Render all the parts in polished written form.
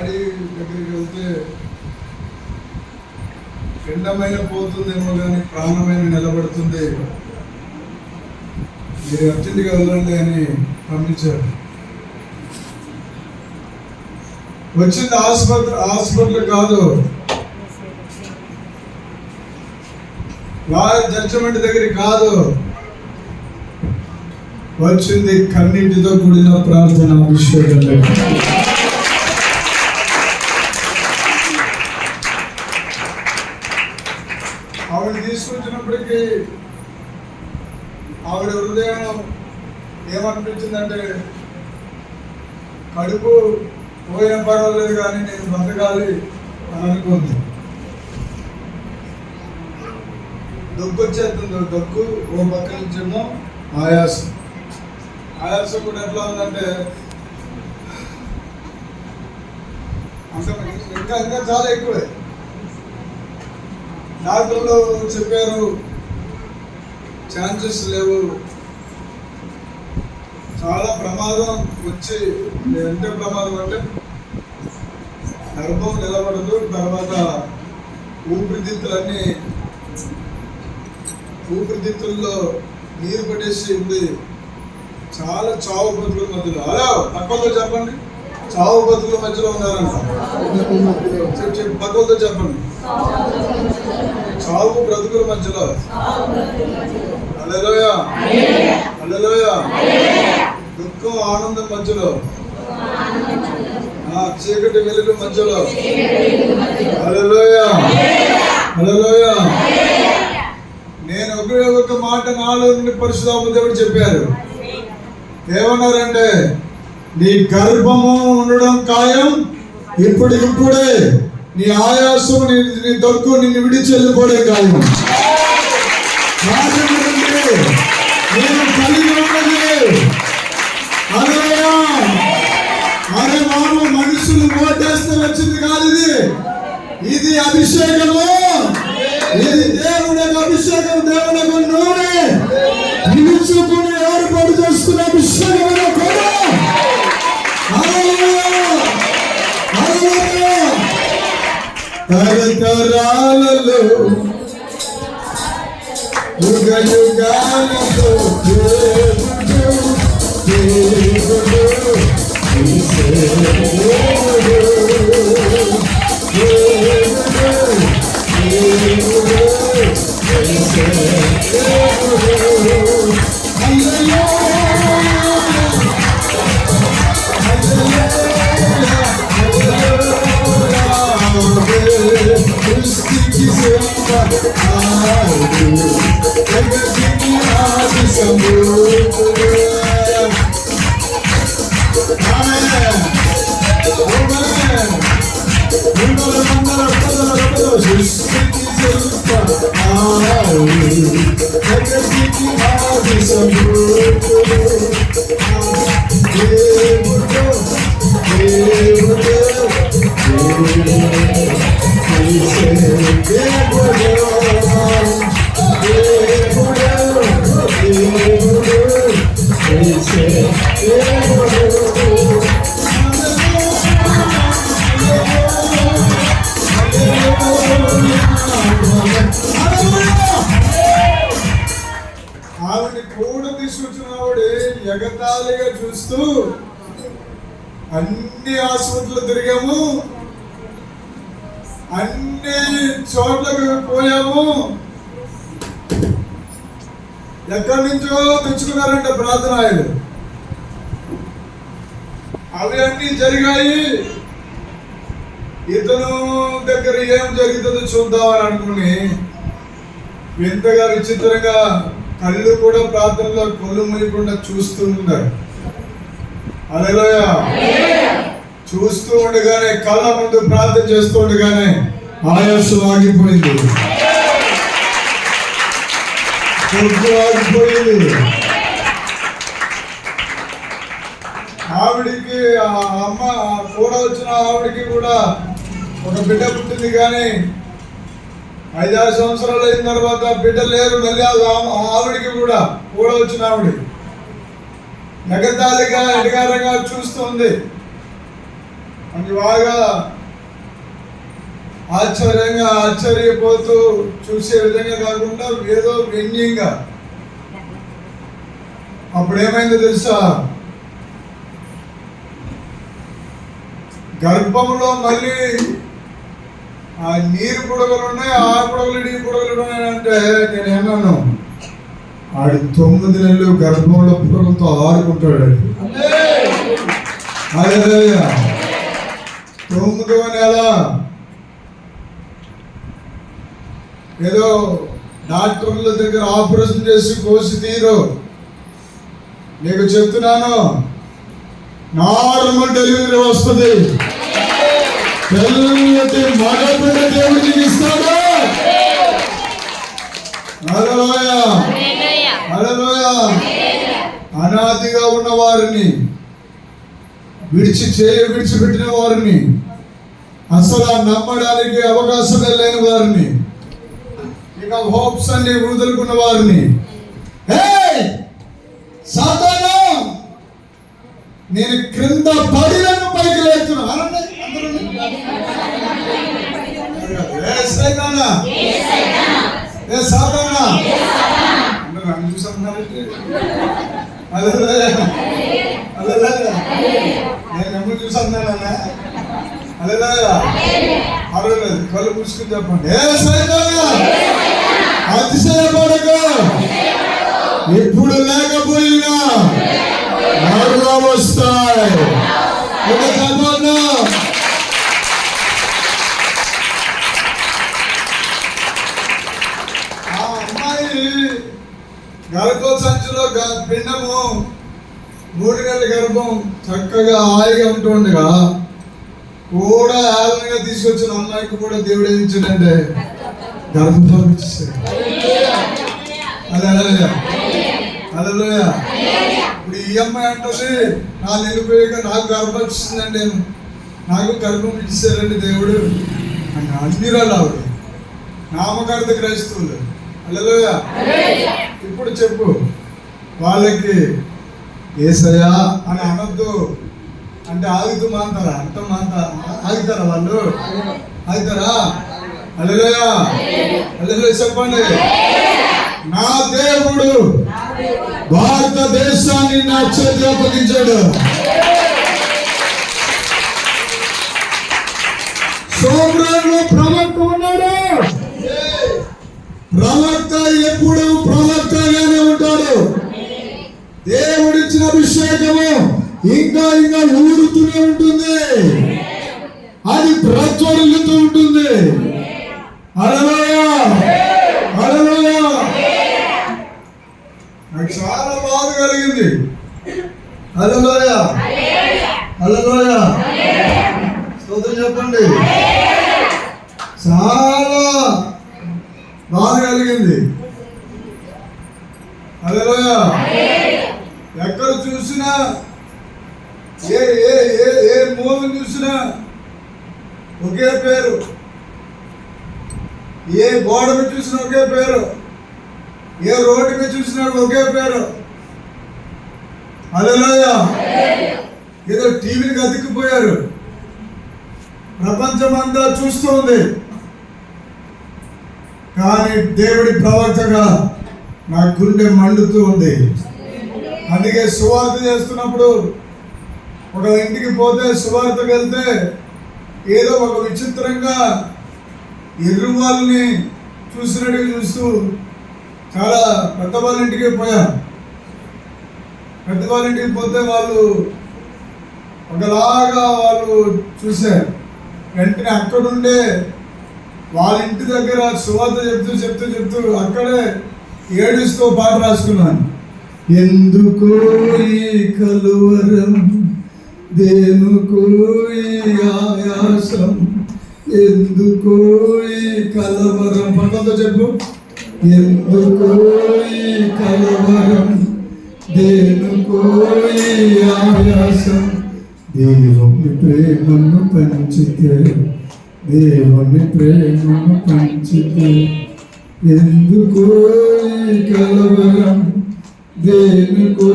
Body దగ్గరికి వెళ్తే పిండమైన పోతుందేమో కానీ ప్రాణమైన నిలబడుతుంది, మీరు అర్జెంటుగా వెళ్ళండి అని పంపించారు. వచ్చింది హాస్పిటల్ కాదు, లాయర్ జడ్జిమెంట్ దగ్గరికి కాదు, వచ్చింది కన్నీటితో కూడిన ప్రార్థన అభిషేకంలో. ఆవిడ తీసుకొచ్చినప్పటికీ ఆవిడ హృదయం ఏమనిపించిందంటే, కడుపు పోయిన పర్వాలేదు కానీ నేను బతకాలి అని అనుకుంది. దగ్గు వచ్చేస్తుంది, దగ్గు ఓ పక్క నుంచేమో ఆయాసం. ఆయాసం కూడా ఎట్లా ఉందంటే ఇంకా ఇంకా చాలా ఎక్కువే. డాక్టర్లు చెప్పారు ఛాన్సెస్ లేవు, చాలా ప్రమాదం వచ్చి, ఎంత ప్రమాదం అంటే గర్భం నిలబడదు, తర్వాత ఊపిరితిత్తుల్లో నీరు పట్టేసి ఉంది, చాలా చావు బతుకుల మధ్యలో. అలా పక్కలతో చెప్పండి, చావు బతుకుల మధ్యలో ఉన్నారంట. పక్కలతో చెప్పండి, చావు బ్రతుకుల మధ్యలో. హల్లెలూయా, హల్లెలూయా. దుఃఖం ఆనందం మధ్యలో, చీకటి వెలుగు మధ్యలో. హల్లెలూయా, హల్లెలూయా. నేను ఒక మాట నాలో నుండి పరిశుద్ధాత్మ దేవుడు చెప్పారు. ఏమన్నారంటే, నీ గర్భము ఉండడం ఖాయం, ఇప్పుడే నీ ఆయాసం, నీ దగ్గు నిన్ను విడిచి వెళ్ళిపోవడం ఖాయం. నేను కలిగి ఉన్నది అరే మామ, మనుషులు ఓటేస్తే వచ్చింది కాదు ఇది అభిషేకము, ఇది దేవునికి అభిషేకం, దేవునికి నూనె నిలుచుకుని ఏర్పాటు చేసుకున్న అభిషేకమైన కూడా. తరతరాలలో యుగ యుగాలలో ఎగతాళిగా చూస్తూ అన్ని హాస్పిటల్ తిరిగాము, అన్ని చోట్లకు పోయాము. ఎక్కడి నుంచో తెచ్చుకున్నారంటే ప్రార్థనాయలు, అవి అన్ని జరిగాయి. ఇతను దగ్గర ఏం జరుగుతుందో చూద్దామని అనుకుని వింతగా విచిత్రంగా కళ్ళు కూడా ప్రార్థనలో కొల్లు మూయకుండా చూస్తూ ఉన్నారు. హల్లెలూయా. చూస్తూ ఉండగానే, కళ్ళ ముందు ప్రార్థన చేస్తూ ఉండగానే ఆయాసం ఆగిపోయింది, ఆగిపోయింది. ఆవిడికి అమ్మ కూడా వచ్చిన ఆవిడికి కూడా ఒక బిడ్డ పుట్టింది, కానీ 5-6 సంవత్సరాలు అయిన తర్వాత బిడ్డ లేరు. మళ్ళీ ఆవిడికి కూడా వచ్చిన ఆవిడ ఎగతాళిగా ఎడగారంగా చూస్తుంది. అని బాగా ఆశ్చర్యపోతూ చూసే విధంగా కాకుండా ఏదో వ్యంగ్యంగా. అప్పుడేమైందో తెలుసా, గర్భంలో మళ్ళీ ఆ నీరు బుడగలు ఉన్నాయి, ఆ బుడగలు ఈ బుడగలు ఉన్నాయంటే నేనేమన్నాను, ఆడు 9 నెలలు గర్భంలో బుడగలతో ఆడుకుంటాడు. అదే 9వ నెల ఏదో డాక్టర్ల దగ్గర ఆపరేషన్ చేసి కోసి తీరు. నీకు చెప్తున్నాను, నార్మల్ డెలివరీ వస్తుంది. తెల్లటి మగబిడ్డ దేవుడికి ఇస్తాడు. హల్లెలూయా, హల్లెలూయా. అనాదిగా ఉన్న వారిని విడిచిపెట్టిన వారిని, అసలు నమ్మడానికి అవకాశమే లేని వారిని, ఇక హోప్స్ అన్ని వదులుకున్న వారిని, సాతాను నేను క్రింద పడినను పైకి లేస్తున్నాను. నేను చూసన్నానా? అరవలేదు. కళ్ళు మూసుకుని చెప్పండి, అతిశయపడకు, ఇప్పుడు లేకపోయినా మరలా వస్తాయి. చెప్పండి. ఆ అమ్మాయి గర్భ సంచిలో పిండము 3 నెలల గర్భం చక్కగా హాయిగా ఉంటుండగా కూడా ఆలనంగా తీసుకొచ్చిన అమ్మాయికి కూడా దేవుడు ఏం ఇచ్చాడంటే గర్భఫలం ఇచ్చేసాడు. హల్లెలూయా, హల్లెలూయా. ఇప్పుడు ఈ అమ్మాయి అంటుంది, నా నిలిపోయాక నాకు గర్భం ఇచ్చిందండి, నాకు గర్భం ఇచ్చేసారండి దేవుడు అని అన్ని రాళ్ళు ఆవిడ నామకార్థ క్రైస్తవులు. హల్లెలూయా. ఇప్పుడు చెప్పు, వాళ్ళకి యేసయ్యా అని అనొద్దు అంటే ఆగుతూ మాంటారా? అర్థం ఆగుతారా? వాళ్ళు ఆగుతారా? హల్లెలూయా, హల్లెలూయా. చెప్పండి, నా దేవుడు భారతదేశాన్ని నా చేతిలో అప్పగించాడు. సోమరంలో ప్రవక్త ఉన్నాడు. ప్రవక్త ఎప్పుడు ప్రవక్తగానే ఉంటాడు. దేవుడిచ్చిన అభిషేకము ఇంకా ఇంకా ఊరుతూనే ఉంటుంది, అది ప్రజ్వలిల్లుతూ ఉంటుంది. హల్లెలూయా, హల్లెలూయా. నాకు చాలా బాధ కలిగింది. హల్లెలూయా, హల్లెలూయా. స్తోత్రం చెప్పండి. చాలా బాధ కలిగింది. హల్లెలూయా. ఎక్కడ చూసినా ఏ మూవీ చూసినా ఒకే పేరు, ఏ గోడ మీద చూసినా ఒకే పేరు, ఏ రోడ్డు మీద చూసినా ఒకే పేరు. హల్లెలూయా. ఏదో టీవీకి అతికిపోయారు, ప్రపంచం అంతా చూస్తూ ఉంది. కానీ దేవుడి ప్రవక్తగా నా గుండె మండుతూ ఉంది. అందుకే సువార్త చేస్తున్నప్పుడు ఒక ఇంటికి పోతే, సువార్తకు వెళ్తే ఏదో ఒక విచిత్రంగా ఎర్రు వాళ్ళని చూసినట్టుగా చూస్తూ చాలా పెద్దవాళ్ళ ఇంటికి పోయాం. పెద్దవాళ్ళ ఇంటికి పోతే వాళ్ళు ఒకలాగా వాళ్ళు చూశారు. వెంటనే అక్కడుండే వాళ్ళ ఇంటి దగ్గర సువార్త చెప్తూ అక్కడే ఏడుస్తూ పాట రాసుకున్నాను. ఎందుకు ఈ కలువరం, దేనుకు ఈ ఆయాసం, ఎందుకు ఈ కలవరం. పక్కతో చెప్పు, ఎందుకు ఈ కలవరం, దేనుకు ఈ ఆయాసం. దేవుని ప్రేమను పంచితే, దేవుని ప్రేమను పంచితే, ఎందుకు ఈ కలవరం, దేనికో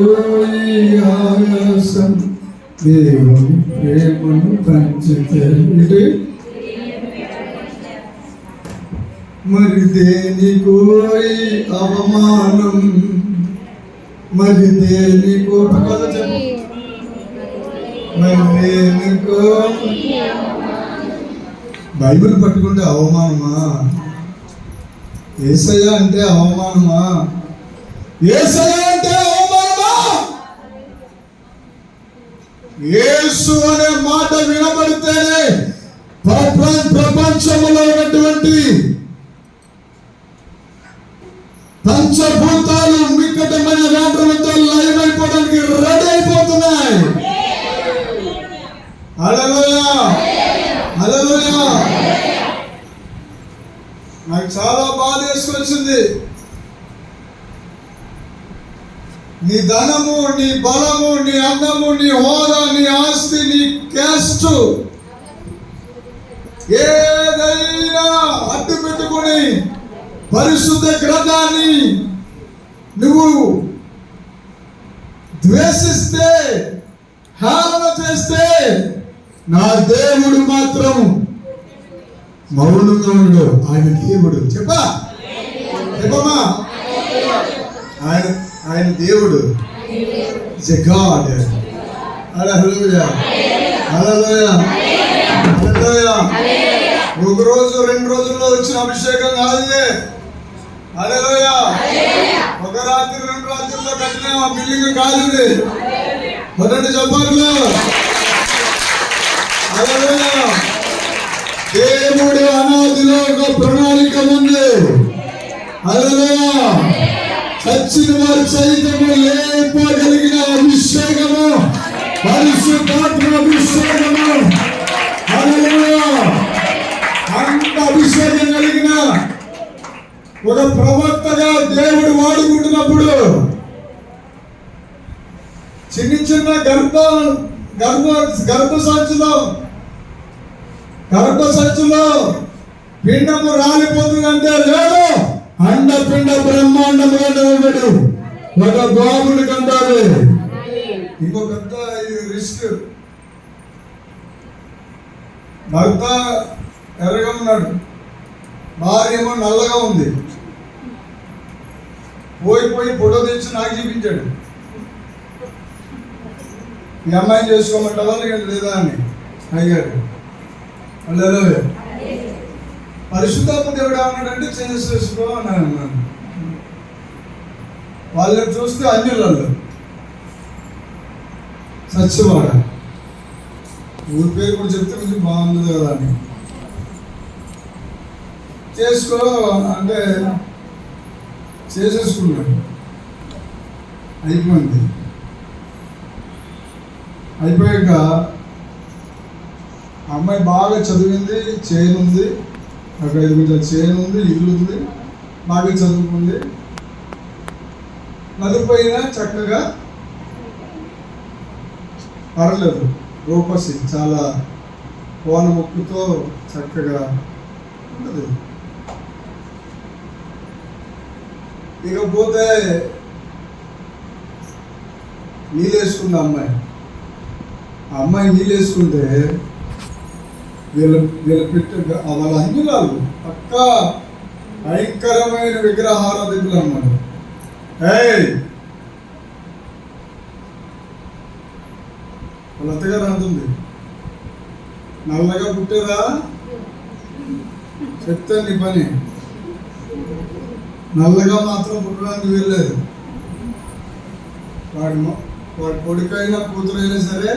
ఈ ఆయాసం. దేవుని ప్రేమను పంచితే ఇది మరి దేనికో ఈ అవమానం, మరి దేనికో కదా చెప్పు, మరి దేనికో. బైబిల్ పట్టుకుంటే అవమానమా? యేసయ్య అంటే అవమానమా? యేసయ్య అంటే అవమానమా? యేసు అనే మాట వినబడితేనే ప్రపంచంలో ఉన్నటువంటి పంచభూతాలు మిక్కటమైన రాత్రులతో లైవ్ అయిపోవడానికి రెడీ అయిపోతున్నాయి. హల్లెలూయా, హల్లెలూయా. నాకు చాలా బాధ వేసుకొచ్చింది. నీ ధనము, నీ బలము, నీ అందము, నీ హోదా, నీ ఆస్తి, నీ క్యాస్ట్ ఏదైనా అడ్డు పెట్టుకుని పరిశుద్ధ గ్రంథాన్ని నువ్వు ద్వేషిస్తే, హేళన చేస్తే, నా దేవుడు మాత్రం మౌనంగా ఉండు. ఆయన దేవుడు. చెప్పమ్మా, ఆయన దేవుడు. It's a God. Hallelujah, hallelujah, hallelujah. ఒక రోజు 2 రోజుల్లో వచ్చిన అభిషేకం కాదు. హల్లెలూయా. ఒక రాత్రి 2 రాత్రుల్లో కట్టిన బిల్డింగ్ కాదు. మొదటి చెప్పారు. హల్లెలూయా. దేవుడి అనాదిలో ఒక ప్రణాళిక ఉంది. హల్లెలూయా. చచ్చిన వారు సైతము లేపగలిగిన అభిషేకము, పరిశుద్ధాత్మ అభిషేకము. హల్లెలూయా. అంత అభిషేకం కలిగిన ఒక ప్రవక్తగా దేవుడు వాడుకుంటున్నప్పుడు చిన్న గర్భ సంచులో పిండము రాలిపోతుందంటే లేదు, అండపిండ బ్రహ్మాండముగా ఉన్నాడు. ఒక బాబుని కంటారు. ఇంకో పెద్ద రిస్క్. భర్త ఎర్రగా ఉన్నాడు, భార్య ఏమో నల్లగా ఉంది. పోయి ఫోటో తెచ్చి నాకు చూపించాడు. ఈ అమ్మాయిని చేసుకోమంటావా లేదా అని అడిగాడు. హల్లెలూయా. పరిశుద్ధాత్మ దేవుడు ఏమన్నాడంటే చేసుకో అని అన్నాను. వాళ్ళని చూస్తే అన్యులలో సత్యవాడ ఊరి పేరు కూడా చెప్తే కొంచెం బాగుంది కదా అని. చేసుకో అంటే చేసేసుకున్నాడు. అయిపోయింది. అయిపోయాక అమ్మాయి బాగా చదివింది, చైన్ ఉంది, అక్కడ కొంచెం చైన్ ఉంది, ఇల్లు ఉంది, బాగా చదువుకుంది. నలుపైన చక్కగా పర్లేదు, రూపసి చాలా కోన ముక్కుతో చక్కగా ఉంటుంది. ఇకపోతే నీళ్ళేసుకుంది అమ్మాయి. ఆ అమ్మాయి నీళ్ళేసుకుంటే వీళ్ళ పెట్ట వాళ్ళ అంజులాలు పక్క భయంకరమైన విగ్రహారాధికులు అన్నమాట. వాళ్ళ అత్తగారు అంటుంది, నల్లగా పుట్టేదా చెప్తాను నీ పని. నల్లగా మాత్రం పుట్టడానికి వీల్లేదు. వాడి కొడుకైనా కూతురైనా సరే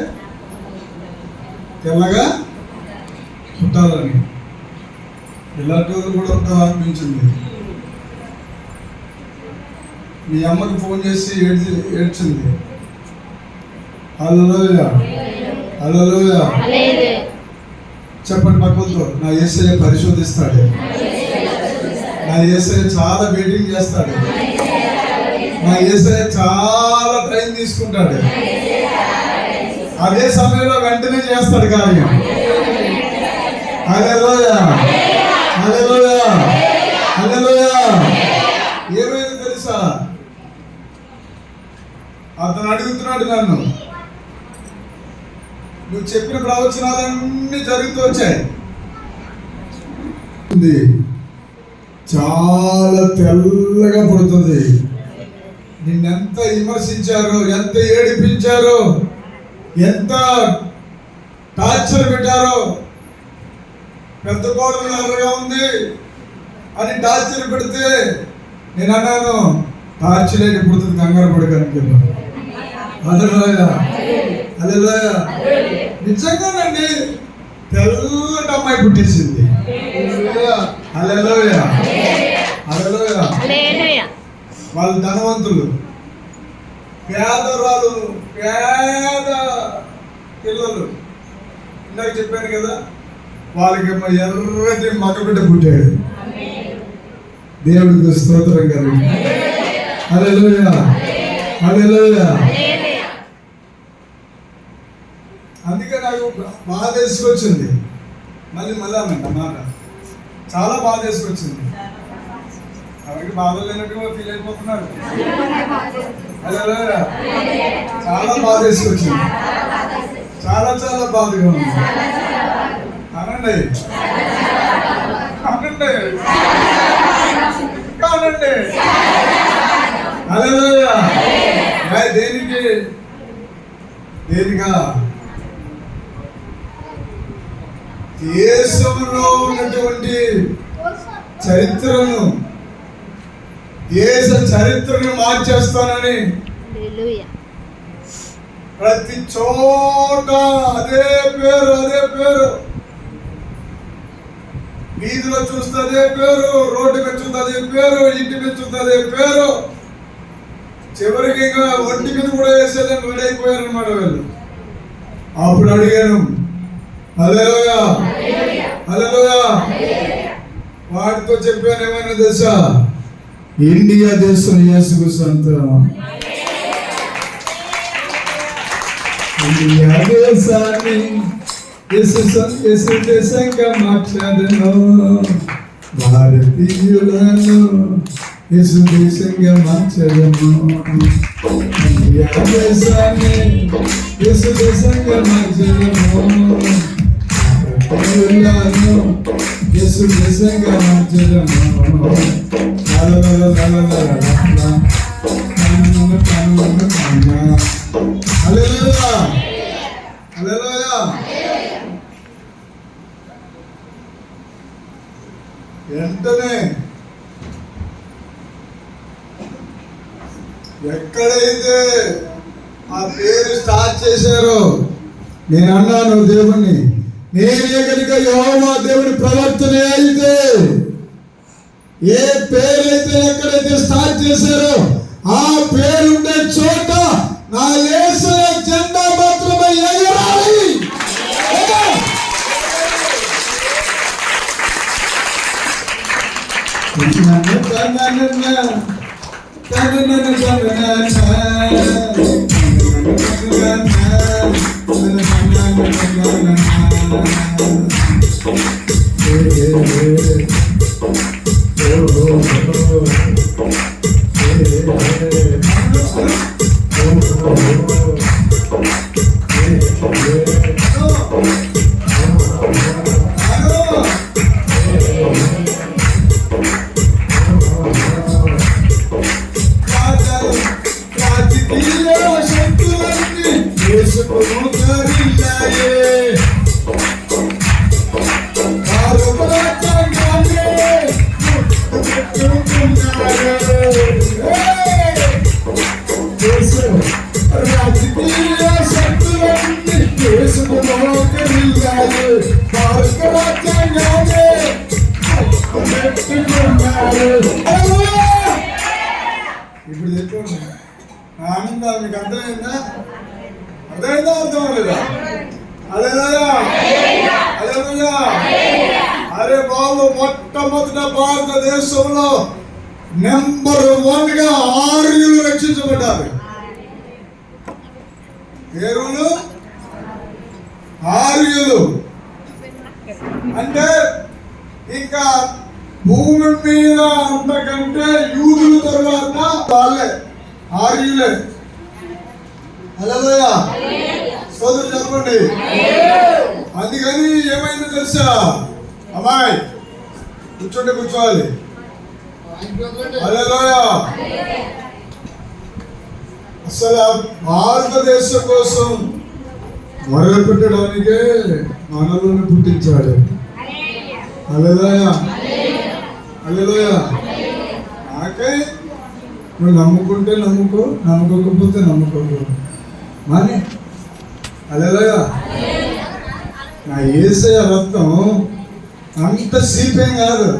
తెల్లగా పుట్టాలని. ఇలాంటి వాళ్ళు కూడా ఉంటారు అనిపించింది. మీ అమ్మకి ఫోన్ చేసి ఏడ్చింది. హల్లెలూయా, హల్లెలూయా. చెప్పండి పక్కలతో, నా యేసయ్య పరిశోధిస్తాడు, నా యేసయ్య చాలా వెయిటింగ్ చేస్తాడు, నా యేసయ్య చాలా టైం తీసుకుంటాడు, అదే సమయంలో వెంటనే చేస్తాడు కార్యం. హల్లెలూయా, హల్లెలూయా, హల్లెలూయా. ఏమైంది తెలుసా? అతను అడుగుతున్నాడు నన్ను, ప్రవచనాలన్నీ జరుగుతూ వచ్చాయి. చాలా తెల్లగా పుడుతుంది. నిన్నెంత విమర్శించారో, ఎంత ఏడిపించారో, ఎంత టార్చర్ పెట్టారో. పెద్ద కోడలు నల్లగా ఉంది అని టార్చర్ పెడితే నేను అన్నాను, టార్చర్ లేని పుడుతుంది, కంగారు పడడానికి. నిజంగానండి, తెల్లటి అమ్మాయి పుట్టేసింది. వాళ్ళు ధనవంతులు, పేదరాలు, పేద పిల్లలు. ఇందాక చెప్పాను కదా, వాళ్ళకి ఎర్రటి మగబిడ్డ పుట్టాడు. దేవుడికి స్తోత్రం కదా. హల్లెలూయా, హల్లెలూయా. అందుకే నాకు బాధ వేసుకొచ్చింది. మళ్ళీ అన్నమాట, చాలా బాధ వేసుకొచ్చింది. ఎవరికి బాధలు లేనట్టుగా ఫీల్ అయిపోతున్నారు. హల్లెలూయా, చాలా బాధ వేసుకొచ్చింది. చాలా చాలా బాధగా ఉంది. అనండి అనండి కానండి. హల్లెలూయా. దేనిగా దేశంలో ఉన్నటువంటి చరిత్రను, దేశ చరిత్రను మార్చేస్తానని ప్రతి చోట అదే పేరు, వీధిలో చూస్తే అదే పేరు, రోడ్డు మీద చూస్తే అదే పేరు, ఇంటి మీద చూస్తే అదే పేరు. చివరికి ఇంకా ఒంటి మీద కూడా వేసేదని రెడీ అయిపోయారు అన్నమాట వీళ్ళు. అప్పుడు అడిగాను, హల్లెలూయా, హల్లెలూయా. వాటితో చెప్పాను, ఏమైనా తెలుసా? ఇండియా దేశం యేసుకు సొంతం. ఇండియా దేశాన్ని యేసు దేశంగా మార్చాడను, భారతీయులను యేసు దేశంగా మార్చాడను. ఇండియా దేశాన్ని యేసు దేశంగా మార్చాడను, భారతీయులను యేసు దేశంగా మార్చాడను. హల్లెలూయా, హల్లెలూయా. వెంటనే ఎక్కడైతే ఆ పేరు స్టార్ట్ చేశారో నేను అన్నాను దేవుణ్ణి, నేనే కనుక యెహోవా దేవుని ప్రవర్తన అయితే, ఏ పేరైతే ఎక్కడైతే స్టార్ట్ చేశారో ఆ పేరుండే చోట నా యేసయ్య జెండా మాత్రమే ఎగరాలి. ఇప్పుడు చెప్పండి, ఆనందాలు మీకు అర్థమైందా? అర్థమైందా? అర్థం లేదా? అరే బాబు, మొట్టమొదట భారతదేశంలో నెంబర్ 1 గా ఆర్యులు రక్షించబడ్డారు. పేరులు ఆర్యులు అంటే ఇంకా భూమి మీద అంతకంటే యూదుల తర్వాత వాళ్ళే ఆర్యులే. హల్లెలూయా, సోదరు చెప్పండి. అందుకని ఏమైందో తెలుసా, అమ్మాయి కూర్చోండి, కూర్చోవాలి. హల్లెలూయా. అసలు భారతదేశం కోసం మొదలు పెట్టడానికే మనలను పుట్టించాడు. హల్లెలూయా, హల్లెలూయా. నాకే నువ్వు నమ్ముకుంటే నమ్ముకో, నమ్ముకోకపోతే నమ్ముకోకు మరి. హల్లెలూయా. నా యేసయ్య రక్తం అంత చీపేం కాదు,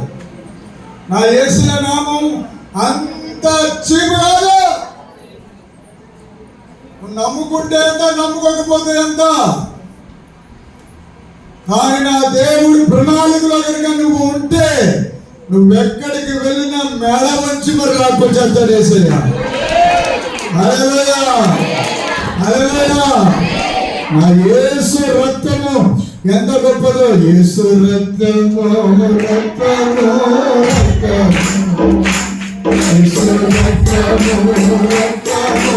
నా యేసయ్య నామం అంత చీపు కాదు. నువ్వు నమ్ముకుంటే ఎంత, నమ్ముకోకపోతే ఎంత. కానీ నా దేవుడి ప్రణాళికలో కనుక నువ్వు ఉంటే నువ్వెక్కడికి వెళ్ళినా మేడ మంచి మరి రాకొచ్చేస్తాడు యేసయ్య. హల్లెలూయా, హల్లెలూయా. నా యేసు రక్తము ఎంత గొప్పదో. యేసు రక్తము, రక్తము, రక్తము, యేసు రక్తము, రక్తము,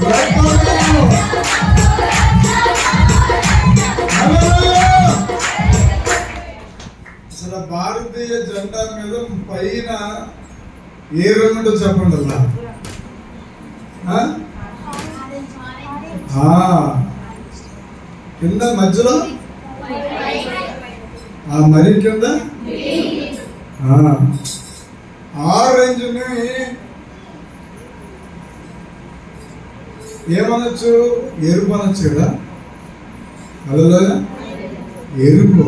రక్తము. అసలు భారతీయ జెండా మీద పైన ఏ రంగు చెప్పండి అలా. కింద మధ్యలో మరి కింద ఆరెంజ్ ని ఏమనొచ్చు, ఎరుపు అనొచ్చు కదా. అలా ఎరుపు,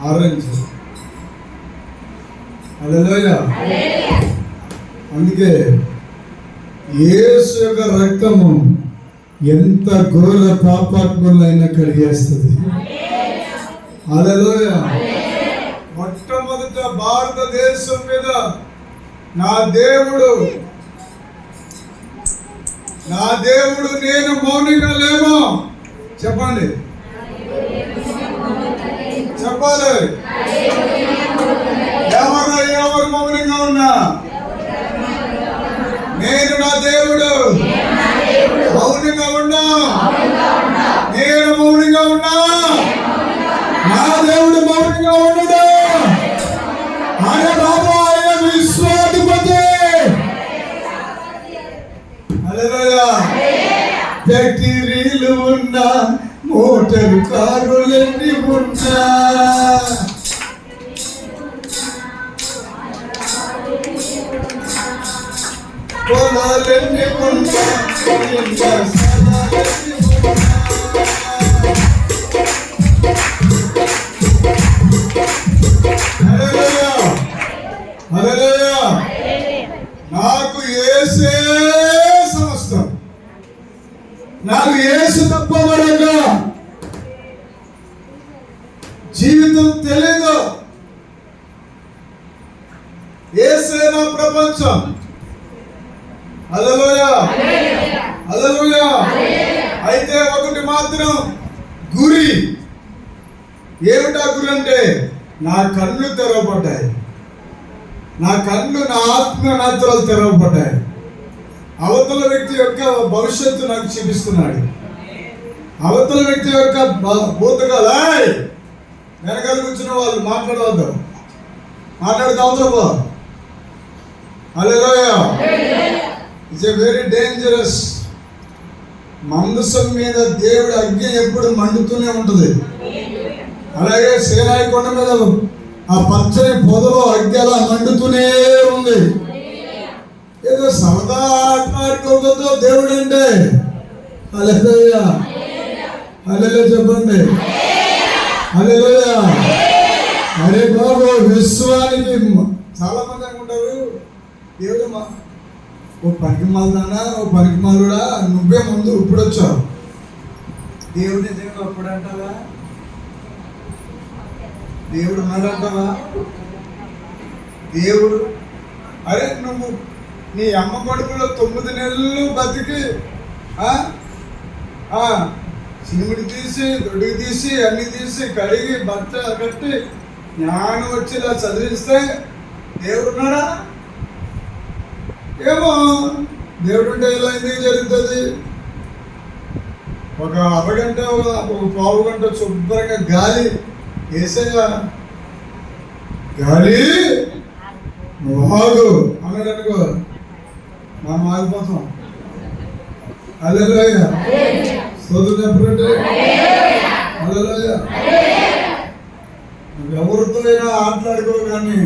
ఆరెంజ్. హల్లెలూయా. అందుకే యేసు యొక్క రక్తము ఎంత ఘోర పాపాత్ములైనా కడిగేస్తుంది. హల్లెలూయా. మొట్టమొదట భారతదేశం మీద నా దేవుడు నేను మౌనంగా లేమో చెప్పండి, చెప్పాలి. ఎవరు మౌనంగా ఉన్నా, నేను నా దేవుడు మౌనంగా ఉన్నా, నేను మౌనంగా ఉన్నా, నా దేవుడు మౌనంగా ఉండడు. అరే బాబా, ఆయన విశ్వాధిపతి. హల్లెలూయా. ఫ్యాక్టరీలు ఉన్నా, మోటారు కారులన్నీ ఉన్నా, పొలాలన్నీ ఉన్నా, నాకు యేసే సమస్తం, నాకు యేసు తప్ప మరొక జీవితం తెలీదు. యేసే నా ప్రపంచం. హల్లెలూయా, హల్లెలూయా. అయితే ఒకటి మాత్రం గురి. ఏమిటా గురి అంటే, నా కళ్ళు తెరవబడ్డాయి, నా కళ్ళు, నా ఆత్మ నేత్రాలు తెరవబడ్డాయి. అవతల వ్యక్తి యొక్క భవిష్యత్తు నాకు చూపిస్తున్నాడు. అవతల వ్యక్తి యొక్క భూతకాల వెనకాల కూర్చున్న వాళ్ళు మాట్లాడవద్దు, మాట్లాడితే అవతల. Hallelujah. It's a very dangerous. మందసం మీద దేవుడి అగ్ని ఎప్పుడు మండుతూనే ఉంటుంది. అలాగే సేనాయి కొండ మీద ఆ పచ్చని పొదలో అగ్ని అలా మండుతూనే ఉంది. ఏదో సరదా ఆటలాడుకోవద్దు దేవుడు అంటే. హల్లెలూయా, హల్లెలూయా చెప్పండి, హల్లెలూయా. అరే బాబు, విశ్వానికి చాలా మంది అనుకుంటారు దేవుడు ఓ పనికి మాలదానా, ఓ పనికి మాలుడా, నువ్వే ముందు ఇప్పుడు వచ్చావు. దేవుడు నిజంగా అప్పుడు అంటావా? దేవుడు ఉన్నాడంటావా? దేవుడు అరే నువ్వు నీ అమ్మ కడుపులో 9 నెలలు బతికి చీముడి తీసి దొడ్డికి తీసి అన్ని తీసి కడిగి బట్ట కట్టి జ్ఞానం వచ్చి ఇలా చదివిస్తే దేవుడు ఉన్నాడా? ఏమో దేవుడు ఉంటే ఇలా ఎందుకు జరుగుతుంది? ఒక అరగంట ఒక పావు గంట శుభ్రంగా గాలి వేసేగా గాలి నువ్వు ఆగు అన్నాడు అనుకో, మనం ఆగిపోతాం. హల్లెలూయా, స్తోత్రం చెప్పండి. హల్లెలూయా. ఎవరితో అయినా ఆటలాడుకో, కానీ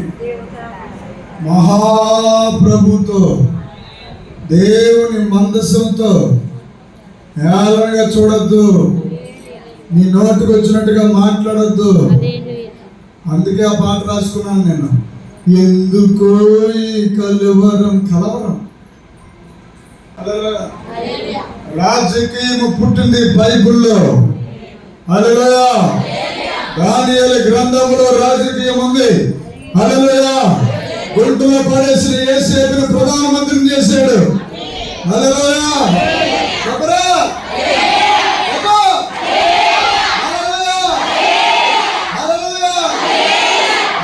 మహాప్రభుతో దేవుని మందసంతో ఏలనగా చూడొద్దు. నీ నోటికి వచ్చినట్టుగా మాట్లాడొద్దు. అందుకే ఆ పాట రాసుకున్నాను నేను. ఎందుకో ఈ కలవరం రాజకీయం పుట్టింది బైబిల్లో. హల్లెలూయా. దానియేలు గ్రంథంలో రాజకీయం ఉంది. హల్లెలూయా. గుంటలో పడేసిన యేసేపును ప్రధానమంత్రిని చేశాడు. హల్లెలూయా.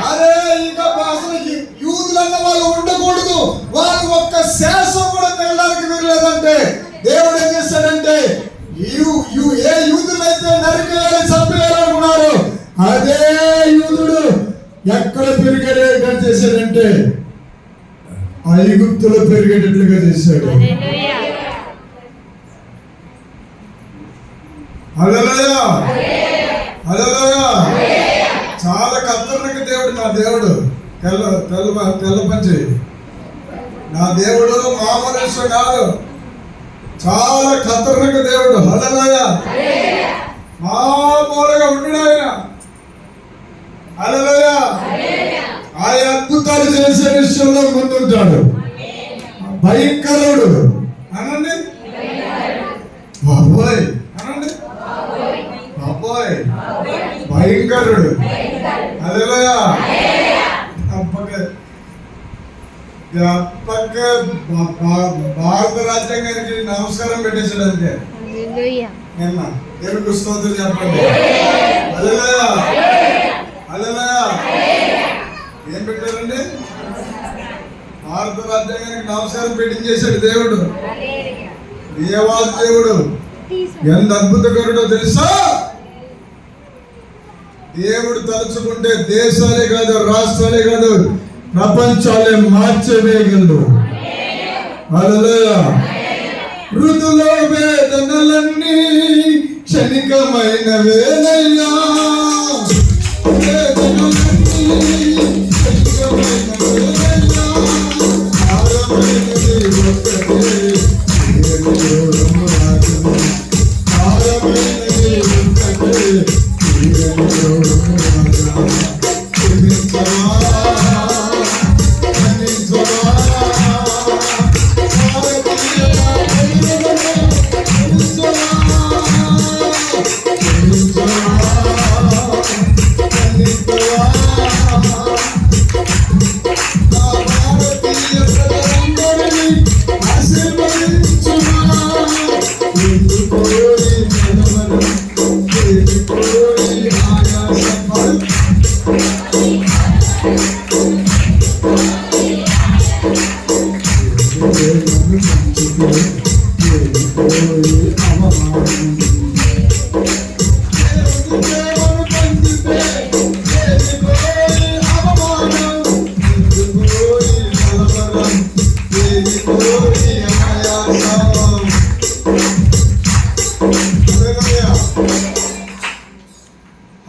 అరే ఇంకా అసలు యూదులన్న వాళ్ళు ఉండకూడదు, వాళ్ళు ఒక్క శాసం కూడా తినడానికి వీరలేదంటే దేవుడు ఏం చేశాడంటే ఏ యూదులైతే నరికేయాలి చంపేయాలనుకున్నారు, అదే యూదుడు ఎక్కడ పెరిగేటట్టు చేశాడంటే ఐగుప్తులో పెరిగేటట్లుగా చేశాడు. హల్లెలూయా, హల్లెలూయా. చాలా ఖతర్నాక దేవుడు నా దేవుడు. తెల్ల పంచి నా దేవుడు మామూలు కాదు, చాలా ఖతర్నాక దేవుడు. హల్లెలూయా. మామూలుగా ఉండడు ఆయన. హల్లెలూయా. ఆయన అద్భుతాలు చేసే విషయంలో ముందుంటాడు. భయంకరుడు అనండి, బాబోయ్ అనండి, బాబోయ్ భయంకరుడు. హల్లెలూయా. భారత రాజ్యాంగానికి నమస్కారం పెట్టేశాడు అంతే నిన్న. దేవుడికి స్తోత్రం చెప్పండి. హల్లెలూయా, హల్లెలూయా. ఏం పెట్టారండి? భారత రాజ్యాంగానికి నమస్కారం పెట్టించేశాడు దేవుడు. దేవాది దేవుడు ఎంత అద్భుతకరుడో తెలుసా? దేవుడు తలుచుకుంటే దేశాలే కాదు, రాష్ట్రాలే కాదు, ప్రపంచాలే మార్చేవేయగలడు. హల్లెలూయా. ఋతులో వేదనలన్నీ క్షణికమైన వేలయ్యా,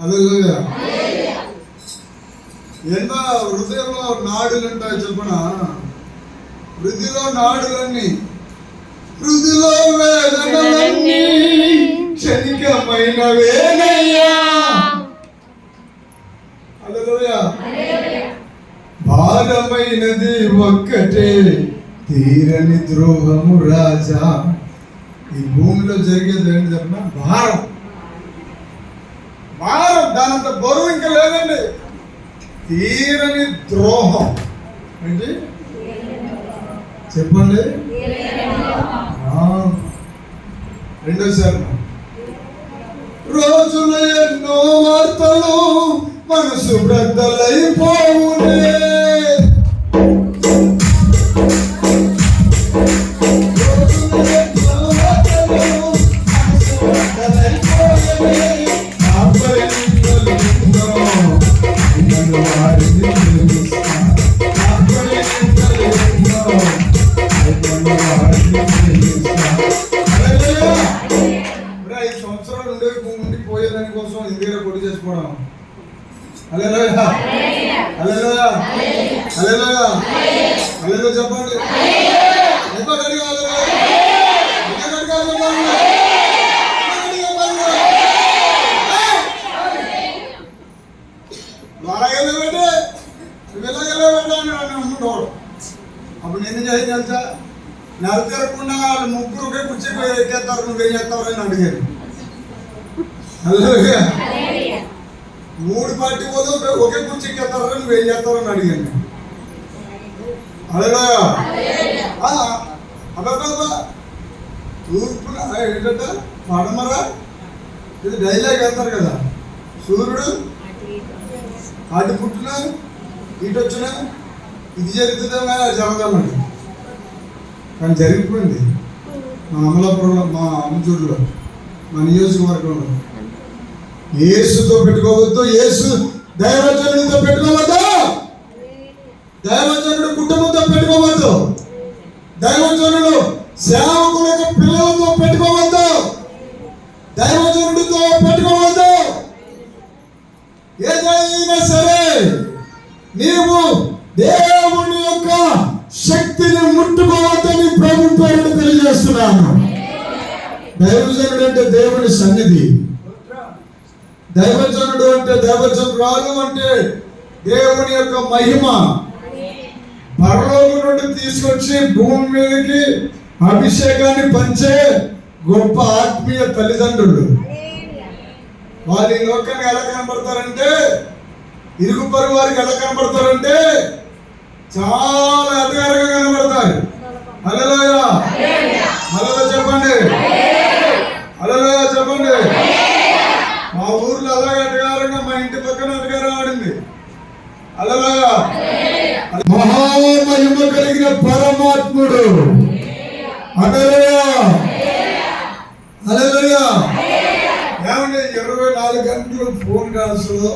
హల్లెలూయా. ఎంత హృదయంలో నాడులు ఉంటాయి చెప్పనా? హృదిలో నాడులన్నీ, హృదిలో వేదనలన్నీ క్షణికమైనవేనయ్యా. హల్లెలూయా. భారమైనది ఒక్కటే తీరని ద్రోహము రాజా. ఈ భూమిలో జరిగేది ఏంటి చెప్పిన? భారం. భారం, దానంత బరువు ఇంకా లేదండి. తీరని ద్రోహం ఏంటి చెప్పండి? రెండోసారి, రోజులు ఎన్నో వార్తలు మనసు బ్రద్దలైపోవునే. ఉండిపోయేదాని కోసం ఇందిరా కొట్టి చేసుకోవడం. హల్లెలూయా, హల్లెలూయా, హల్లెలూయా, హల్లెలూయా చెప్పండి. అప్పుడు నేను చేసి తెలుసా? నెల తిరగకుండా వాళ్ళు ముగ్గురు ఒకే కూర్చొని ఎక్కేస్తారు, నువ్వేం చేస్తావు అని అడిగారు. హల్లెలూయా. 3 పార్టీ పోదు ఒకే కుర్చీ ఎక్కేస్తారు, నువ్వేం చేస్తావు అని అడిగాను. హల్లెలూయా. అబ్బా తూర్పున ఏంటంట పడమర, ఇది డైలాగ్ వేస్తారు కదా. సూర్యుడు అటు పుట్టిన ఇటు వచ్చిన ఇది జరుగుతుందేమో జరగదామండి. కానీ జరిగిపోయింది మా అమలాపురంలో, మా అమ్మచూరులో, మా నియోజకవర్గంలో. యేసుతో పెట్టుకోవద్దు, యేసు దైవజనుడితో పెట్టుకోవద్దు, దైవజనుడు కుటుంబంతో పెట్టుకోవద్దు, దైవజనుడు సేవకుల పిల్లలతో పెట్టుకోవద్దు, దైవజనుడితో పెట్టుకోవద్దు. ఏదైనా సరే నీవు దేవుని యొక్క శక్తిని ముట్టుకోవద్దని ప్రభు పేరును తెలియజేస్తున్నాను. దైవజనుడు అంటే దేవుని సన్నిధి, దైవజనుడు అంటే దైవజనురాలు అంటే దేవుని యొక్క మహిమ. పరలోకం నుండి తీసుకొచ్చి భూమి మీదకి అభిషేకాన్ని పంచే గొప్ప ఆత్మీయ తల్లిదండ్రులు. వారి లోకానికి ఎలా కనబడతారంటే, ఇరుగు పొరుగు వారికి ఎలా కనబడతారంటే చాలా అధికారంగా కనబడతారు. హల్లెలూయా, హల్లెలూయా చెప్పండి, హల్లెలూయా చెప్పండి. మా ఊర్లో అలాగే అధికారంగా, మా ఇంటి పక్కన అధికారం ఆడింది. హల్లెలూయా. మహామహిమ కలిగిన పరమాత్ముడు. హల్లెలూయా, హల్లెలూయా. ఏమంటే 24 గంటలు ఫోన్ కాల్స్ లో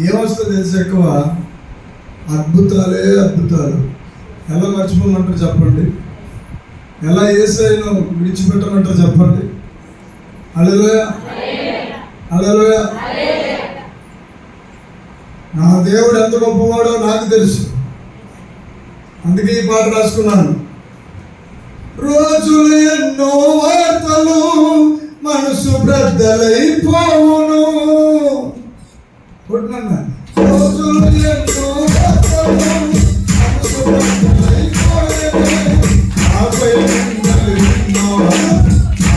ఏమొస్తుంది తెలిసి ఎక్కువ అద్భుతాలే అద్భుతాలు. ఎలా మర్చిపోమంటారు చెప్పండి? ఎలా యేసయ్యను విడిచిపెట్టమంటారు చెప్పండి? హల్లెలూయా, హల్లెలూయా. నా దేవుడు ఎంత గొప్పవాడో నాకు తెలుసు, అందుకే ఈ పాట రాసుకున్నాను. రోజులు ఎన్నో వార్తలు మనసు బ్రద్దలైపోవును. రోజులు ఎన్నో వార్తలు మనసు బ్రద్దలైపోవును. ఆపై నిందలు ఎన్నో,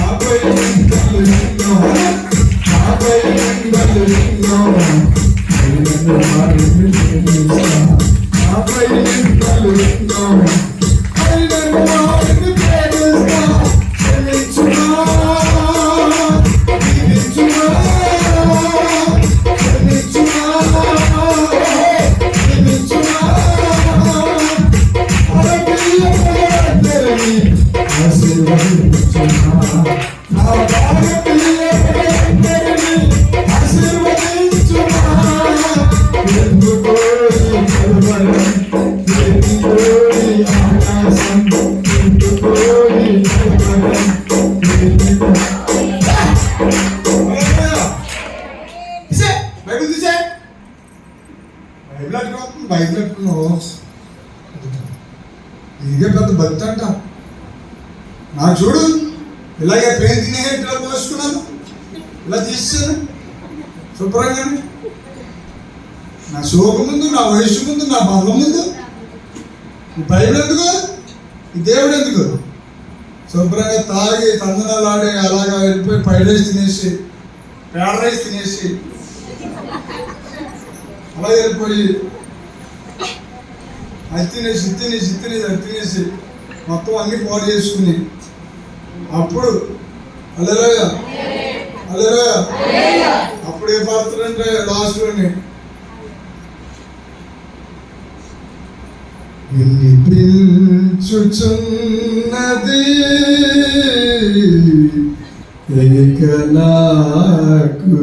ఆపై నిందలు ఎన్నో, ఆపై నిందలు ఎన్నో, ఆపై నిందలు ఎన్నో. ఎందుకో బైక్ పెట్టుకున్నావు, ఇదే పెద్ద భక్తి అంట. నాకు చూడు ఇలాగే పెయిన్ తినే ఇట్లా పోసుకున్నాను, ఇలా తీసాను శుభ్రంగా. నా శోభ ముందు, నా వయసు ముందు, నా బలం ముందు ఈ బైబిల్ ఎందుకు, ఈ దేవుడు ఎందుకు? శుభ్రంగా తాగి తందనాలాడి అలాగా వెళ్ళిపోయి ఫ్రైడ్ రైస్ తినేసి, ఫ్రైడ్ రైస్ తినేసి అలా వెళ్ళిపోయి అది తినేసి మొత్తం అన్ని పాడు చేసుకుని అప్పుడు హల్లెలూయ అప్పుడు ఏ పాడుతుందంటే లాస్ట్లోని వినిపించుచున్నది ఏకనాకు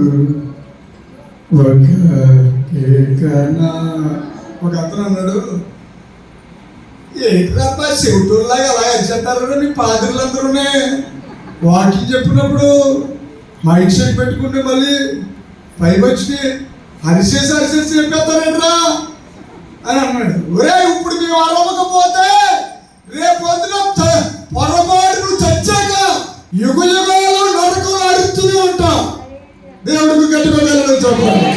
ఒక అతను అన్నాడు, ఏంటి తప్ప చెవిటూరులాగా అలా అరిచేస్తారు మీ పాదులందరూనే వాకింగ్ చెప్పినప్పుడు మైక్ సెట్ పెట్టుకుంటే మళ్ళీ పైకి వచ్చి అరిసేసి చెప్పేస్తారేట్రా అని అన్నాడు. ఒరే ఇప్పుడు మేము అరవకపోతే రేపు పొద్దున పొరపాటు నువ్వు చచ్చాక యుగాలు నరకం అడుగుతూనే ఉంటా. దేవుడికి గట్టిగా వెళ్ళడం చెప్పండి.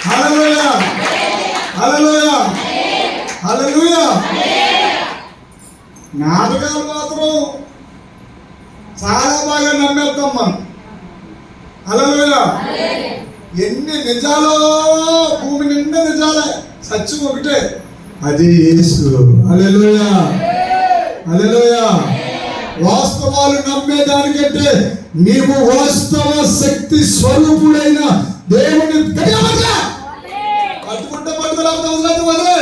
హల్లెలూయా హల్లెలూయా హల్లెలూయా. నాటకాలు మాత్రం చాలా బాగా నమ్మేస్తాం మనం. హల్లెలూయా. ఎన్ని నిజాలో భూమి నిండా నిజాలే, సత్యం ఒకటే, అది యేసు. హల్లెలూయా హల్లెలూయా. వాస్తవాలు నమ్మేదానికంటే నీవు వాస్తవ శక్తి స్వరూపుడైన దేవుని పట్టుకుంటే వదిలే.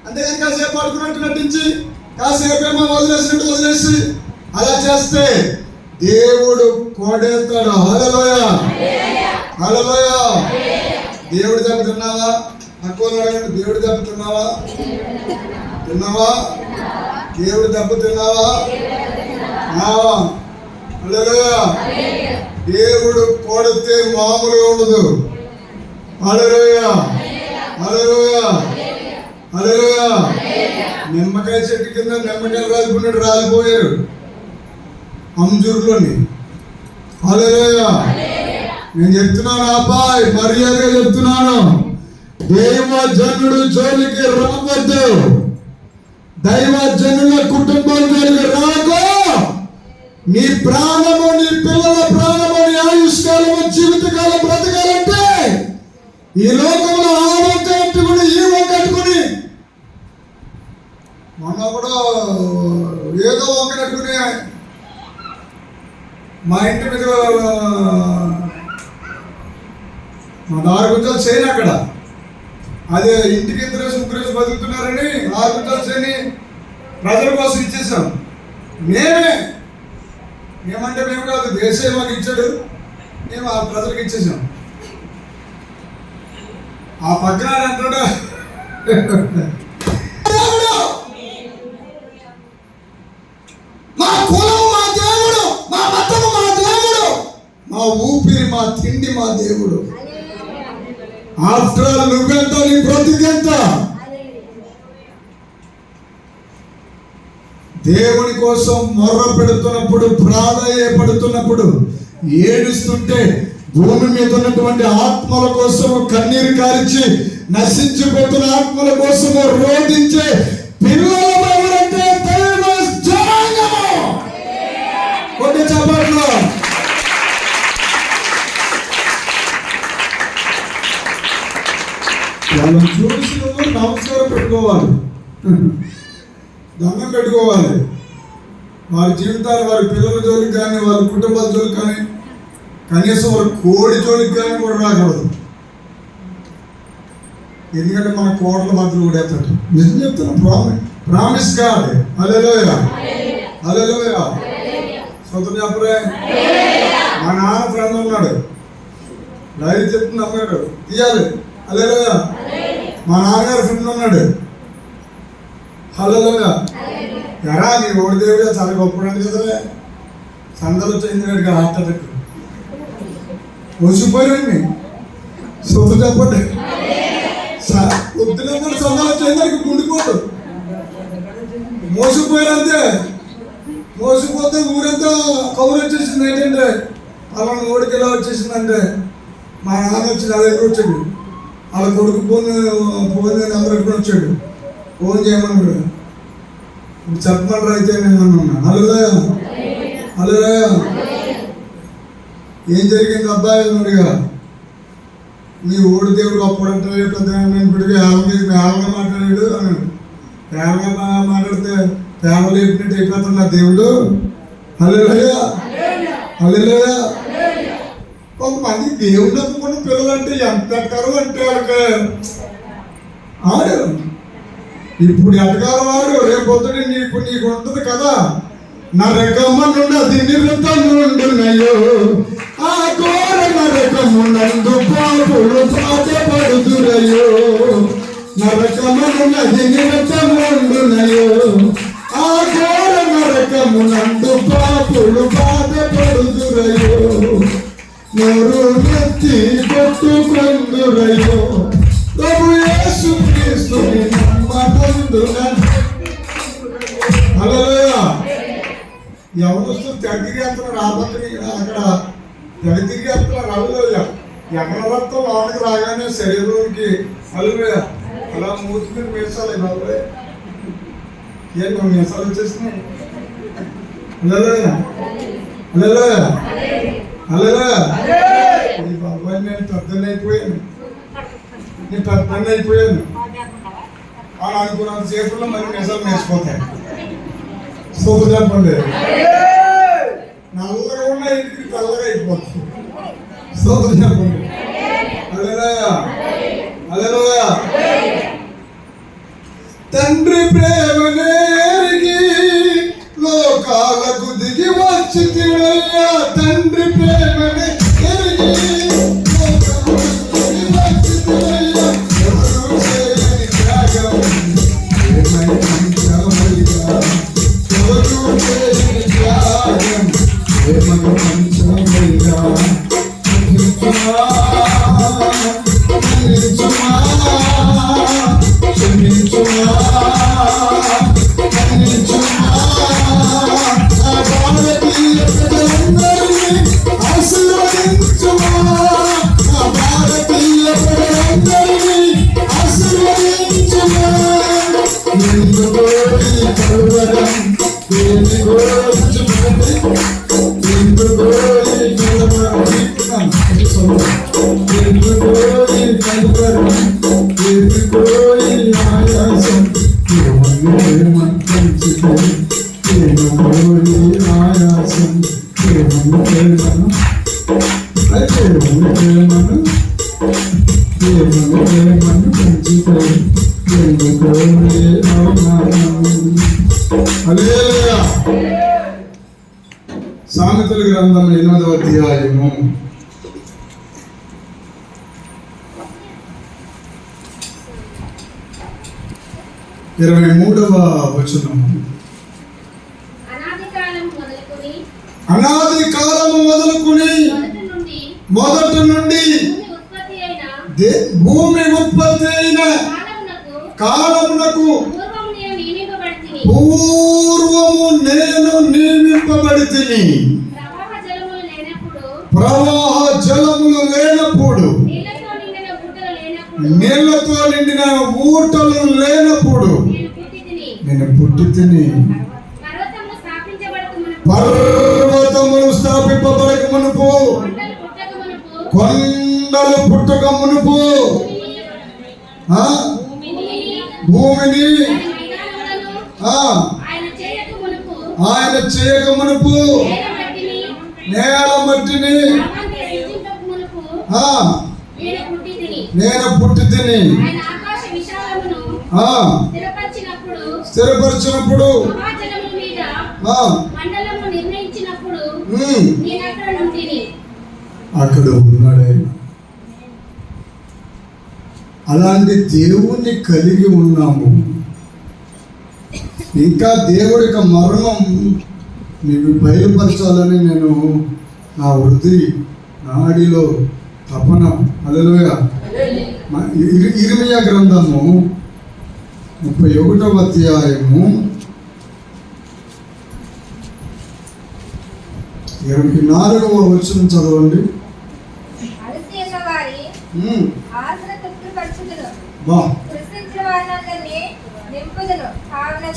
అంతేగాని కాసేపు పడుకున్నట్టు నటించి కాసేపు ఏమో వదిలేసినట్టు వదిలేసి అలా చేస్తే దేవుడు కోడేస్తాడు. హల్లెలూయా హల్లెలూయా. దేవుడి దెబ్బ తిన్నావా? తక్కువ దేవుడి దెబ్బ తిన్నావా? దేవుడి దెబ్బ తిన్నావా? హల్లెలూయా. దేవుడు కొడితే మామూలుగా ఉండదు. హల్లెలూయా హల్లెలూయా హల్లెలూయా. నిమ్మకాయ చెట్టు కింద నిమ్మకాయలు రాలిపోయినట్టు రాలిపోయారు అంజూరులోని. హల్లెలూయా. నేను చెప్తున్నాను అబ్బాయి, మర్యాదగా చెప్తున్నాను, దైవజనుడు జోలికి రావద్దు, దైవజనుల కుటుంబం జోలికి రాకు. నీ ప్రాణము, నీ పిల్లల ప్రాణము, నీ ఆయుష్కాలము, జీవితకాలం బ్రతకాలంటే ఈ లోకంలో ఆ ఒక్క కట్టుకుని ఈ ఒక్క కట్టుకుని మొన్న కూడా ఏదో ఒక కట్టుకుని మా ఇంటి మీద మా 4 గుంజాలు చేయను అక్కడ, అదే ఇంటికి 2-3 బతుకుతున్నారని 6 గుంజాలు చేయని ప్రజల కోసం ఇచ్చేసాం. మేమంటే మేము కాదు, దేశం మాకు ఇచ్చాడు, మేము ఆ ప్రజలకు ఇచ్చేసాం. ఆ పక్కన అంటాడు మా కులం మా దేవుడు, మా మతము మా దేవుడు, మా ఊపిరి మా తిండి మా దేవుడు. ఆఫ్టర్ ఆల్ నువ్వెంత, నీ బ్రతుకెంత? దేవుని కోసం మొర్ర పెడుతున్నప్పుడు, ప్రాధాయపడుతున్నప్పుడు, ఏడుస్తుంటే భూమి మీద ఉన్నటువంటి ఆత్మల కోసము కన్నీరు కాల్చి నశించిపోతున్న ఆత్మల కోసము రోధించే పిల్లల ఎవరంటే దైవ జనాంగము. కొన్ని చెప్పట్లు వాళ్ళని చూసి నువ్వు నమస్కారం పెట్టుకోవాలి, దండం పెట్టుకోవాలి. వారి జీవితాలు, వారి పిల్లల జోలికి కానీ, వారి కుటుంబాల జోలికి కానీ, కనీసం వారి కోడి జోలికి కానీ కూడా రాకూడదు. ఎందుకంటే మన కోట్ల మధ్యలో కూడా ఎత్తాడు. నిజం చెప్తున్నా, ప్రామిస్ కాదు. హల్లెలూయా హల్లెలూయా. సొంతం చెప్పరే. మా నాన్న ఫ్రెండ్ ఉన్నాడు, డైరీ చెప్తుంది అమ్మాడు తీయాలి. హల్లెలూయా. మా నాన్నగారు ఫ్రెండ్ ఉన్నాడు. హల్లెలూయా. ఎరా నీ ఓడి దేవుడే చాలా గొప్పడు కదా, సందలు చెందినట్టుగా హార్ట్ అటాక్ వచ్చిపోయాడు. సొంత చెప్పండి, పొద్దున సమాజం చేయడానికి గుండిపోడు మోసపోయారంతే. మోసపోతే ఊరంతా కౌరు వచ్చేసింది. ఏంటంటే అలా 3 కిలో వచ్చేసిందంటే మా నాన్న వచ్చి నా దగ్గర వచ్చాడు. వాళ్ళ కొడుకు ఫోన్ నెంబర్ పెట్టుకుని వచ్చాడు. ఫోన్ చేయమన్నాడు. చెప్పమని అయితే నేను అన్నా. హలో ఏం జరిగింది అబ్బాయి అన్నాడుగా. మీ ఓడి దేవుడు అప్పుడు అంటే పెద్ద ఇప్పటికీ ఏళ్ళగా మాట్లాడాడు అన్నాడు. ఏళ్ళగా మాట్లాడితే ఫ్యామిలీ చెప్పినట్టు అయిపోతాడు నా దేవుడు. హల్లెలూయా హల్లెలూయా. కొంతమంది దేవుడు నమ్ముకున్న పిల్లలంటే ఎంత ఎట్టారు అంటే వాళ్ళకి ఆడు ఇప్పుడు ఎటగారు వాడు రేపు పొద్దున నీకు ఉంటుంది కదా. నరకమ్మ నుండి అది నిరుతనుండునయో ఆ ఘోర నరకమునందు పాపులు బాధపడుదురయో. నరకమ్మ నుండి అది నిరుతనుండునయో ఆ ఘోర నరకమునందు పాపులు బాధపడుదురయో. నోరు నెత్తి కొట్టుకొందురయో ప్రభు యేసు క్రీస్తుని నమ్మనందున. హల్లెలూయా. ఎవరు వస్తూ తెగ తిరిగేస్తున్నారు. ఆ పక్కన అక్కడ తెగ తిరిగేస్తున్నారు. హల్లెలూయా. ఎక్కడ రక్తం లోనికి రాగానే శరీరానికి హల్లెలూయా అలా మూతి మీద మీసాలి. బాబాయ్ ఏంటి మీసాలు వచ్చేసినాయి. హల్లెలూయా హల్లెలూయా హల్లెలూయా. బాబాయ్ నేను పెద్దని అయిపోయాను అని అనుకున్నంత సేపులో మరి మీసాలు మేసిపోతాయి. సూపు చెప్పండి. నల్లగా ఉన్న ఇంటికి తెల్లగా అయిపోతుంది. సూపు చెప్పండి. హల్లెలూయా హల్లెలూయా. తండ్రి ప్రేమనేరికి లోకాలకు దిగి వచ్చి తినయ్యా. తండ్రి ప్రేమనే ఎరిగి సామెతల గ్రంథం 8వ అధ్యాయము 23వ వచనం. అనాది కాలము మొదలుకొని మొదటి నుండి భూమి ఉత్పత్తి అయిన కాలమునకు పూర్వము నేను నియమింపబడితిని. ప్రవాహ జలములు లేనప్పుడు, నీళ్లతో నిండిన ఊటలు లేనప్పుడు నేను పుట్టితిని. పర్వతములు స్థాపింపబడక మునుపు, కొండలు పుట్టక మునుపు, భూమిని ఆయన చేయక మునుపు, నేల మట్టిని నేను పుట్టితిని. స్థిరపరిచినప్పుడు అక్కడ ఉన్నాడు ఆయన. అలాంటి దేవుణ్ణి కలిగి ఉన్నాము. ఇంకా దేవుడి యొక్క మరణం నీకు బయలుపరచాలని నేను నా వృద్ధి నాడిలో తపన. హల్లెలూయా. ఇర్మియా గ్రంథము 31వ అధ్యాయము 24వ వచనం చదవండి.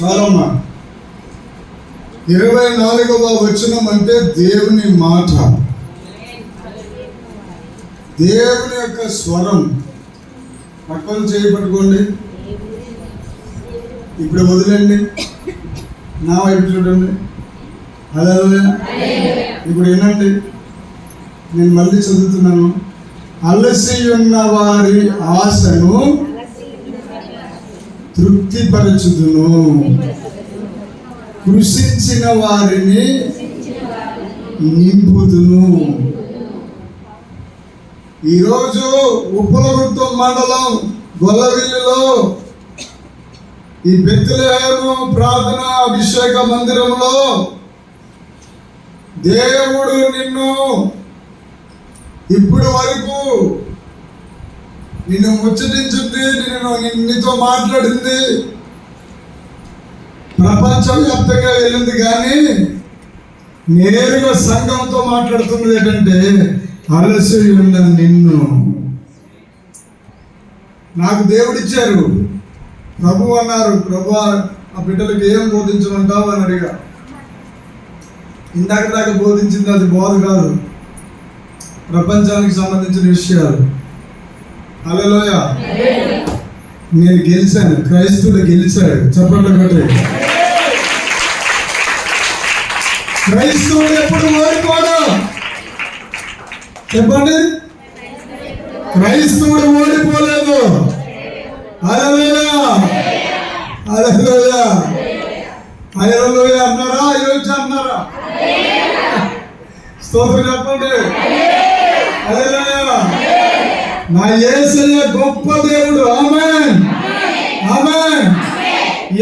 చాలమ్మా. 24వ వచనం అంటే దేవుని మాట, దేవుని యొక్క స్వరం. పక్కన చేయబట్టుకోండి, ఇప్పుడు వదిలేండి, నా వైపు చూడండి. హల్లెలూయా. ఇప్పుడు వినండి, నేను మళ్ళీ చదువుతున్నాను. అలసి ఉన్న వారి ఆశను తృప్తిపరచుదును, కృషించిన వారిని నింపుదును. ఈరోజు ఉప్పలగుంటం మండలం గొల్లవిల్లిలో ఈ బెత్లెహేము ప్రార్థన అభిషేక మందిరంలో దేవుడు నిన్ను ఇప్పుడు వరకు నిన్ను ముచ్చటించింది, నీతో మాట్లాడింది, ప్రపంచవ్యాప్తంగా వెళ్ళింది. కానీ నేరుగా సంఘంతో మాట్లాడుతున్నది ఏంటంటే, అలసి ఉన్న నిన్ను నాకు దేవుడిచ్చారు. ప్రభు అన్నారు, ప్రభు ఆ బిడ్డలకు ఏం బోధించమంటావు అని అడిగా. ఇందాక దాకా బోధించింది అది బోధ కాదు, ప్రపంచానికి సంబంధించిన విషయాలు. హల్లెలూయా. నేను గెలిచాను, క్రైస్తవుడు గెలిచాడు. చెప్పండి ఒకటి, క్రైస్తవుడు ఎప్పుడు ఓడిపోడు. చెప్పండి, క్రైస్తవుడు ఓడిపోలేదు. హల్లెలూయా, హల్లెలూయా, హల్లెలూయా అన్నారా? ఈరోజు అన్నారా? స్తోత్రం చెప్పండి. హల్లెలూయా. నా యేసయ్య గొప్ప దేవుడు. ఆమేన్, ఆమేన్.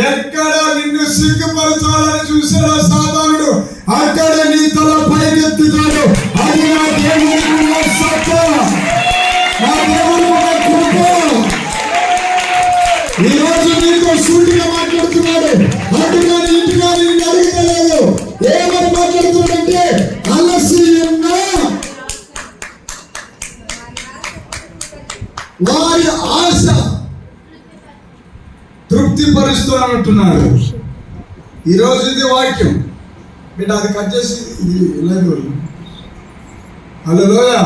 ఎక్కడ నిన్ను సిగ్గుపరచాలని చూసాడో సాతానుడు, అక్కడ నీ తల పైకెత్తుతాడు. అది నా దేవుడు సత్యం, నా దేవుడు కృప. ఈరోజు నీతో సూటిగా మాట్లాడుతున్నాడు. అటుగా ఇంటిగా నిన్ను అడుగుతలేదు. ఏమని మాట్లాడుతున్నాడంటే, అలసి ఉన్న వారి ఆశ తృప్తిపరుస్తానంటున్నాడు. ఈరోజు ఇది వాక్యం బిడ్డ, అది కట్ చేసి ఇది లేదు. హల్లెలూయా.